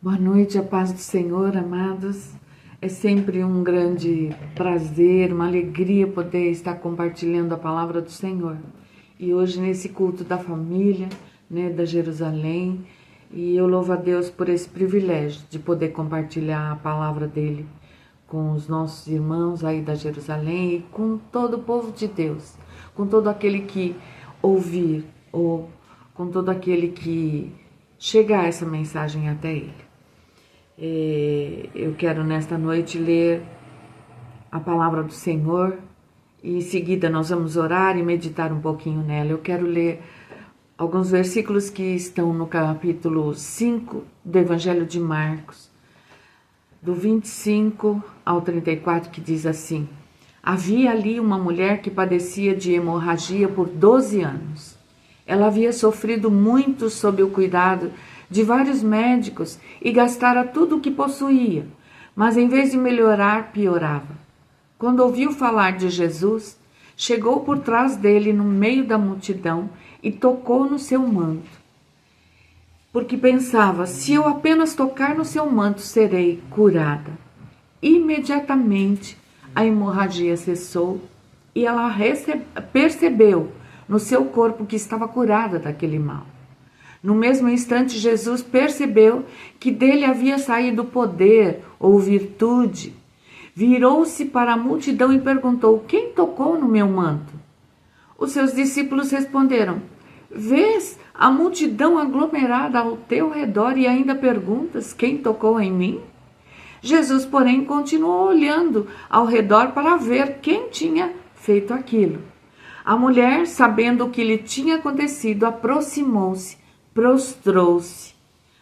Boa noite, a paz do Senhor, amados. É sempre um grande prazer, uma alegria poder estar compartilhando a palavra do Senhor. E hoje nesse culto da família, da Jerusalém, e eu louvo a Deus por esse privilégio de poder compartilhar a palavra dele com os nossos irmãos aí da Jerusalém e com todo o povo de Deus, com todo aquele que ouvir ou com todo aquele que chegar essa mensagem até ele. Eu quero nesta noite ler a palavra do Senhor e em seguida nós vamos orar e meditar um pouquinho nela. Eu quero ler alguns versículos que estão no capítulo 5 do Evangelho de Marcos, do 25 ao 34, que diz assim: Havia ali uma mulher que padecia de hemorragia por 12 anos. Ela havia sofrido muito sob o cuidado de vários médicos e gastara tudo o que possuía, mas em vez de melhorar, piorava. Quando ouviu falar de Jesus, chegou por trás dele no meio da multidão e tocou no seu manto, porque pensava: se eu apenas tocar no seu manto, serei curada. Imediatamente a hemorragia cessou e ela percebeu no seu corpo que estava curada daquele mal. No mesmo instante, Jesus percebeu que dele havia saído poder ou virtude. Virou-se para a multidão e perguntou: quem tocou no meu manto? Os seus discípulos responderam: vês a multidão aglomerada ao teu redor e ainda perguntas: quem tocou em mim? Jesus, porém, continuou olhando ao redor para ver quem tinha feito aquilo. A mulher, sabendo o que lhe tinha acontecido, aproximou-se, prostrou-se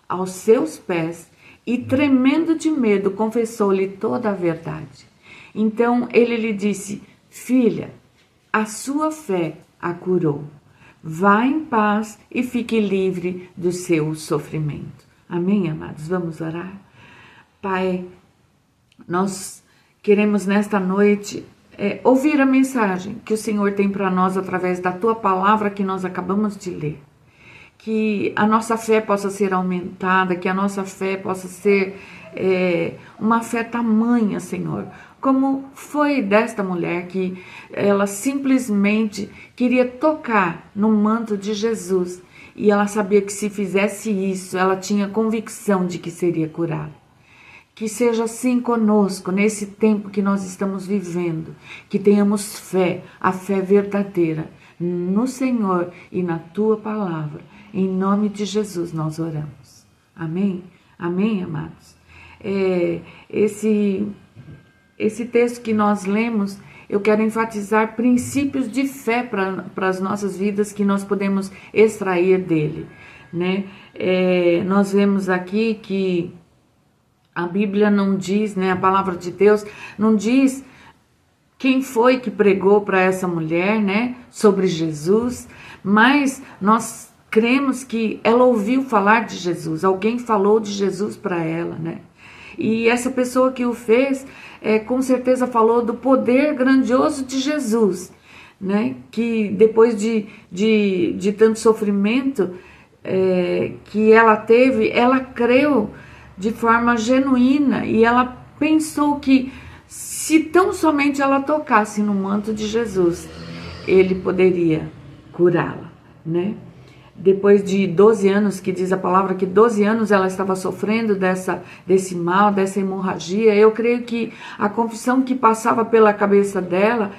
aos seus pés e, tremendo de medo, confessou-lhe toda a verdade. Então ele lhe disse: filha, a sua fé a curou. Vá em paz e fique livre do seu sofrimento. Amém, amados? Vamos orar? Pai, nós queremos nesta noite ouvir a mensagem que o Senhor tem para nós através da tua palavra que nós acabamos de ler. Que a nossa fé possa ser aumentada, que a nossa fé possa ser uma fé tamanha, Senhor, como foi desta mulher, que ela simplesmente queria tocar no manto de Jesus e ela sabia que se fizesse isso, ela tinha convicção de que seria curada. Que seja assim conosco nesse tempo que nós estamos vivendo, que tenhamos fé, a fé verdadeira no Senhor e na tua palavra. Em nome de Jesus nós oramos. Amém? Amém, amados? Esse texto que nós lemos, eu quero enfatizar princípios de fé para as nossas vidas que nós podemos extrair dele, né? Nós vemos aqui que a Bíblia não diz, a palavra de Deus não diz quem foi que pregou para essa mulher, sobre Jesus, mas nós cremos que ela ouviu falar de Jesus, alguém falou de Jesus para ela, E essa pessoa que o fez, com certeza falou do poder grandioso de Jesus, Que depois de tanto sofrimento que ela teve, ela creu de forma genuína e ela pensou que se tão somente ela tocasse no manto de Jesus, ele poderia curá-la, Depois de 12 anos, que diz a palavra que 12 anos ela estava sofrendo desse mal, dessa hemorragia, eu creio que a confissão que passava pela cabeça dela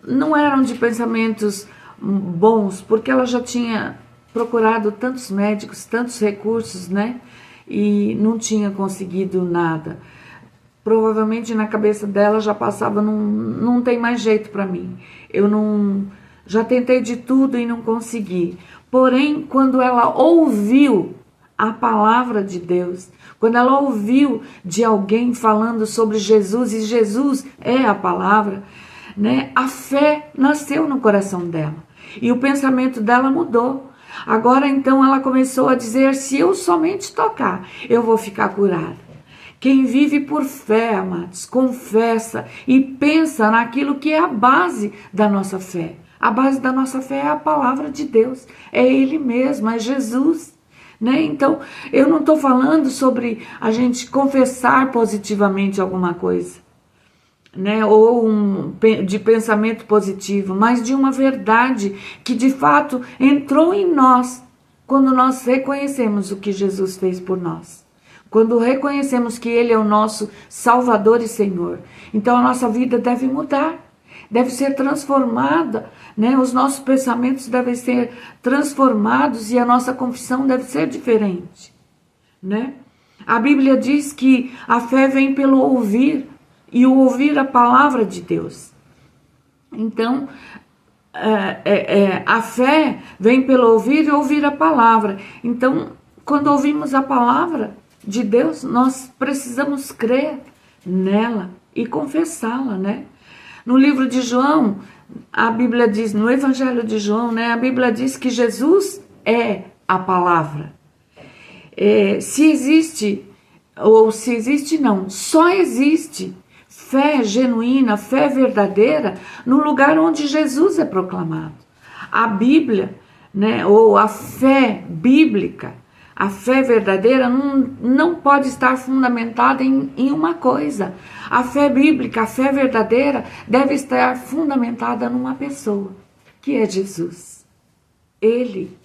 não eram de pensamentos bons, porque ela já tinha procurado tantos médicos, tantos recursos, e não tinha conseguido nada. Provavelmente na cabeça dela já passava, não tem mais jeito para mim. Já tentei de tudo e não consegui. Porém, quando ela ouviu a palavra de Deus, quando ela ouviu de alguém falando sobre Jesus, e Jesus é a palavra, a fé nasceu no coração dela. E o pensamento dela mudou. Agora então ela começou a dizer: se eu somente tocar, eu vou ficar curada. Quem vive por fé, amados, confessa e pensa naquilo que é a base da nossa fé. A base da nossa fé é a palavra de Deus, é Ele mesmo, é Jesus. né? Então, eu não estou falando sobre a gente confessar positivamente alguma coisa, né? Ou de pensamento positivo, mas de uma verdade que de fato entrou em nós quando nós reconhecemos o que Jesus fez por nós. Quando reconhecemos que Ele é o nosso Salvador e Senhor. Então a nossa vida deve mudar, deve ser transformada, né? Os nossos pensamentos devem ser transformados e a nossa confissão deve ser diferente, né? A Bíblia diz que a fé vem pelo ouvir, e o ouvir a palavra de Deus. Então, a fé vem pelo ouvir e ouvir a palavra. Então, quando ouvimos a palavra de Deus, nós precisamos crer nela e confessá-la, né? No livro de João, a Bíblia diz, no Evangelho de João, né? A Bíblia diz que Jesus é a palavra. Se existe, ou se existe não, só existe fé genuína, fé verdadeira, no lugar onde Jesus é proclamado. A Bíblia, né, ou a fé bíblica, a fé verdadeira não pode estar fundamentada em uma coisa. A fé bíblica, a fé verdadeira, deve estar fundamentada numa pessoa, que é Jesus. Ele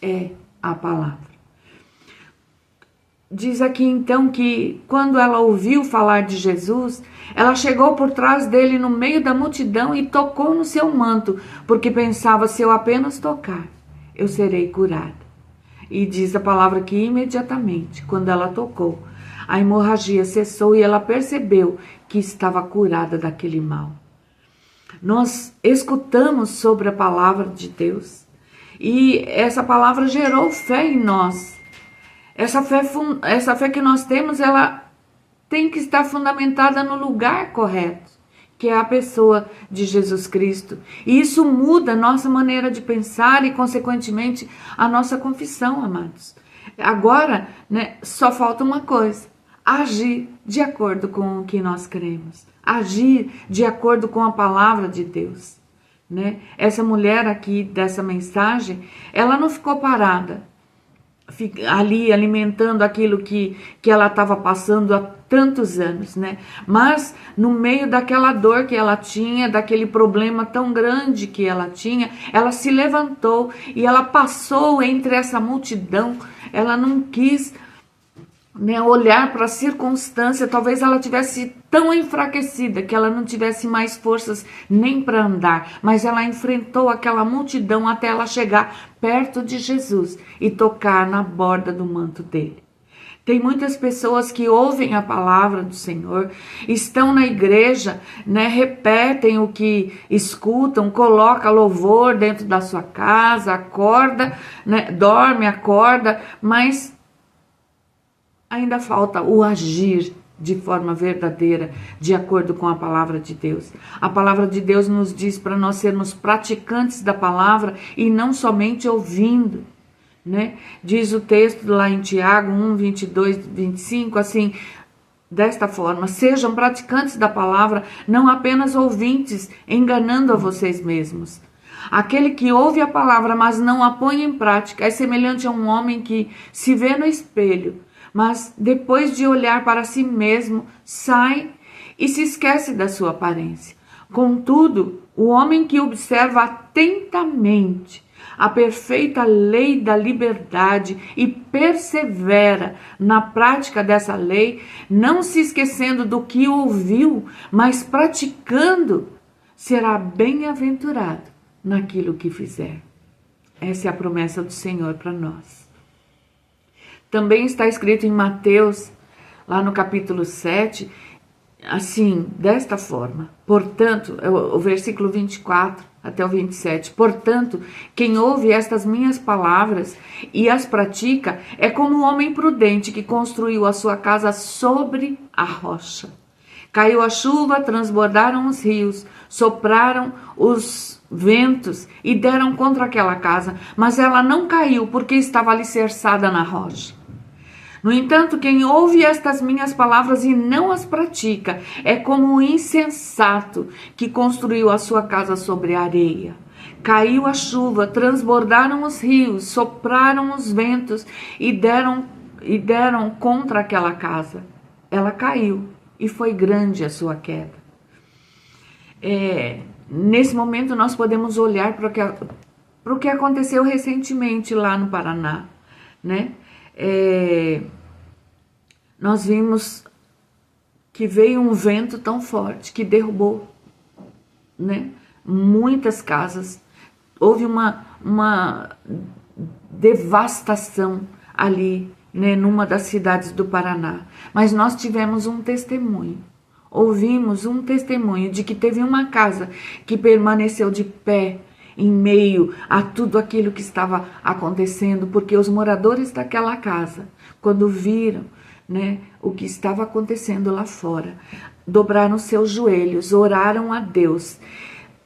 é a palavra. Diz aqui então que quando ela ouviu falar de Jesus, ela chegou por trás dele no meio da multidão e tocou no seu manto, porque pensava, se eu apenas tocar, eu serei curada. E diz a palavra que imediatamente, quando ela tocou, a hemorragia cessou e ela percebeu que estava curada daquele mal. Nós escutamos sobre a palavra de Deus e essa palavra gerou fé em nós. Essa fé que nós temos, ela tem que estar fundamentada no lugar correto, que é a pessoa de Jesus Cristo. E isso muda a nossa maneira de pensar e, consequentemente, a nossa confissão, amados. Agora, né, só falta uma coisa: agir de acordo com o que nós cremos. Agir de acordo com a palavra de Deus, né? Essa mulher aqui dessa mensagem, ela não ficou parada ali alimentando aquilo que ela estava passando há tantos anos, né? Mas no meio daquela dor que ela tinha, daquele problema tão grande que ela tinha, ela se levantou e ela passou entre essa multidão. Ela não quis, né, olhar para a circunstância. Talvez ela tivesse tão enfraquecida que ela não tivesse mais forças nem para andar, mas ela enfrentou aquela multidão até ela chegar perto de Jesus e tocar na borda do manto dele. Tem muitas pessoas que ouvem a palavra do Senhor, estão na igreja, né, repetem o que escutam, coloca louvor dentro da sua casa, acorda, né, dorme, acorda, mas ainda falta o agir de forma verdadeira, de acordo com a palavra de Deus. A palavra de Deus nos diz para nós sermos praticantes da palavra e não somente ouvindo, né? Diz o texto lá em Tiago 1, 22, 25, assim, desta forma: sejam praticantes da palavra, não apenas ouvintes, enganando a vocês mesmos. Aquele que ouve a palavra, mas não a põe em prática, é semelhante a um homem que se vê no espelho, mas depois de olhar para si mesmo, sai e se esquece da sua aparência. Contudo, o homem que observa atentamente a perfeita lei da liberdade e persevera na prática dessa lei, não se esquecendo do que ouviu, mas praticando, será bem-aventurado naquilo que fizer. Essa é a promessa do Senhor para nós. Também está escrito em Mateus, lá no capítulo 7, assim, desta forma: portanto, o versículo 24 até o 27, portanto, quem ouve estas minhas palavras e as pratica é como um homem prudente que construiu a sua casa sobre a rocha. Caiu a chuva, transbordaram os rios, sopraram os ventos e deram contra aquela casa, mas ela não caiu porque estava alicerçada na rocha. No entanto, quem ouve estas minhas palavras e não as pratica é como um insensato que construiu a sua casa sobre a areia. Caiu a chuva, transbordaram os rios, sopraram os ventos e deram contra aquela casa. Ela caiu e foi grande a sua queda. Nesse momento nós podemos olhar para o que aconteceu recentemente lá no Paraná, né? Nós vimos que veio um vento tão forte que derrubou, né, muitas casas. Houve uma devastação ali, né, numa das cidades do Paraná. Mas nós tivemos um testemunho, ouvimos um testemunho de que teve uma casa que permaneceu de pé em meio a tudo aquilo que estava acontecendo, porque os moradores daquela casa, quando viram, né, o que estava acontecendo lá fora, dobraram seus joelhos, oraram a Deus,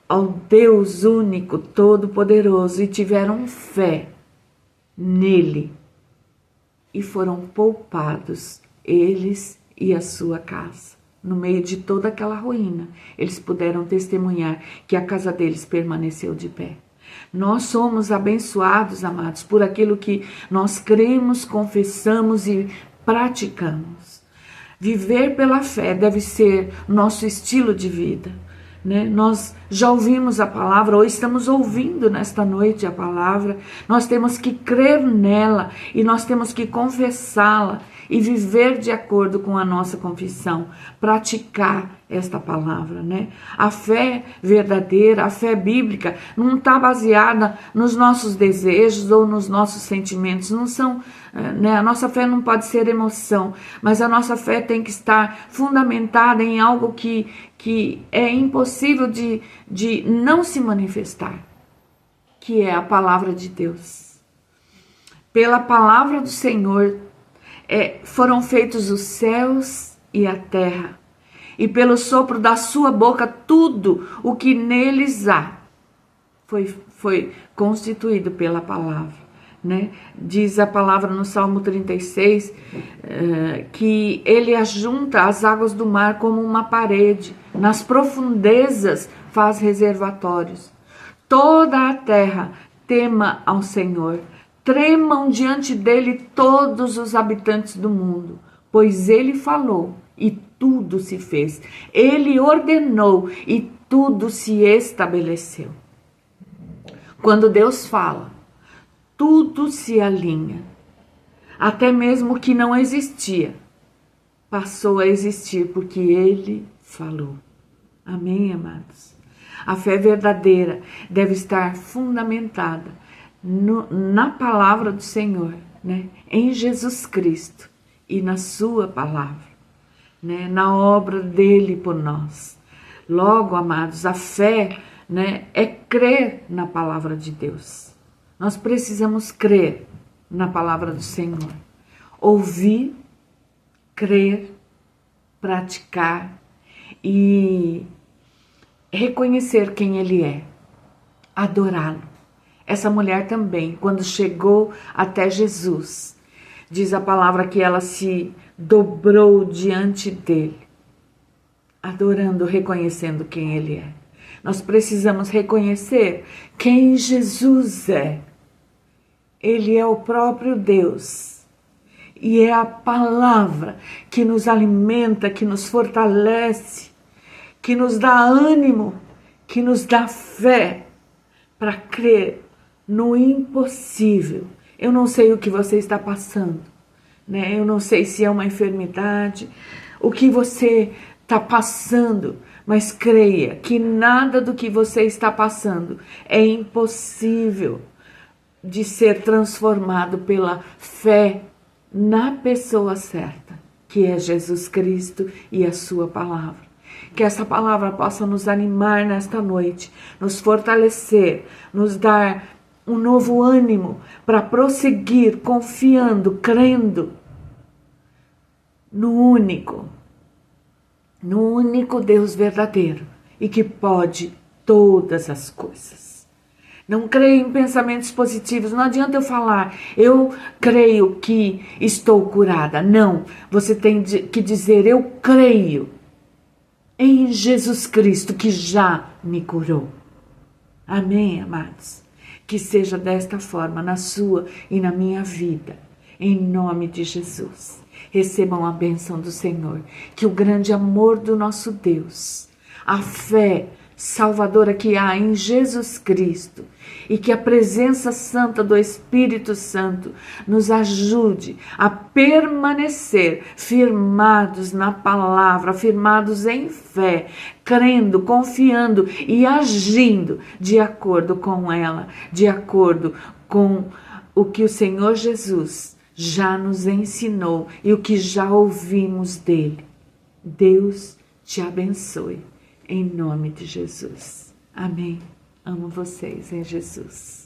ao Deus único, todo-poderoso, e tiveram fé nele. E foram poupados, eles e a sua casa. No meio de toda aquela ruína, eles puderam testemunhar que a casa deles permaneceu de pé. Nós somos abençoados, amados, por aquilo que nós cremos, confessamos e praticamos. Viver pela fé deve ser nosso estilo de vida, né? Nós já ouvimos a palavra, ou estamos ouvindo nesta noite a palavra. Nós temos que crer nela e nós temos que confessá-la e viver de acordo com a nossa confissão, praticar esta palavra, né? A fé verdadeira, a fé bíblica, não está baseada nos nossos desejos ou nos nossos sentimentos, não são, né? A nossa fé não pode ser emoção, mas a nossa fé tem que estar fundamentada em algo que é impossível de não se manifestar, que é a palavra de Deus. Pela palavra do Senhor foram feitos os céus e a terra, e pelo sopro da sua boca tudo o que neles há foi constituído pela palavra, né? Diz a palavra no Salmo 36 que ele ajunta as águas do mar como uma parede, nas profundezas faz reservatórios. Toda a terra tema ao Senhor, tremam diante dele todos os habitantes do mundo, pois ele falou e tudo se fez. Ele ordenou e tudo se estabeleceu. Quando Deus fala, tudo se alinha. Até mesmo o que não existia passou a existir porque ele falou. Amém, amados? A fé verdadeira deve estar fundamentada na palavra do Senhor, né? Em Jesus Cristo e na sua palavra, né? Na obra dele por nós. Logo, amados, a fé, né, é crer na palavra de Deus. Nós precisamos crer na palavra do Senhor, ouvir, crer, praticar e reconhecer quem ele é, adorá-lo. Essa mulher também, quando chegou até Jesus, diz a palavra que ela se dobrou diante dele, adorando, reconhecendo quem ele é. Nós precisamos reconhecer quem Jesus é. Ele é o próprio Deus. E é a palavra que nos alimenta, que nos fortalece, que nos dá ânimo, que nos dá fé para crer no impossível. Eu não sei o que você está passando, né? Eu não sei se é uma enfermidade, o que você está passando, mas creia que nada do que você está passando é impossível de ser transformado pela fé na pessoa certa, que é Jesus Cristo e a sua palavra. Que essa palavra possa nos animar nesta noite, nos fortalecer, nos dar um novo ânimo para prosseguir confiando, crendo no único Deus verdadeiro e que pode todas as coisas. Não creia em pensamentos positivos. Não adianta eu falar, eu creio que estou curada. Não, você tem que dizer, eu creio em Jesus Cristo que já me curou. Amém, amados? Que seja desta forma na sua e na minha vida, em nome de Jesus. Recebam a bênção do Senhor, que o grande amor do nosso Deus, a fé salvadora que há em Jesus Cristo e que a presença santa do Espírito Santo nos ajude a permanecer firmados na palavra, firmados em fé, crendo, confiando e agindo de acordo com ela, de acordo com o que o Senhor Jesus já nos ensinou e o que já ouvimos dele. Deus te abençoe, em nome de Jesus. Amém. Amo vocês em Jesus.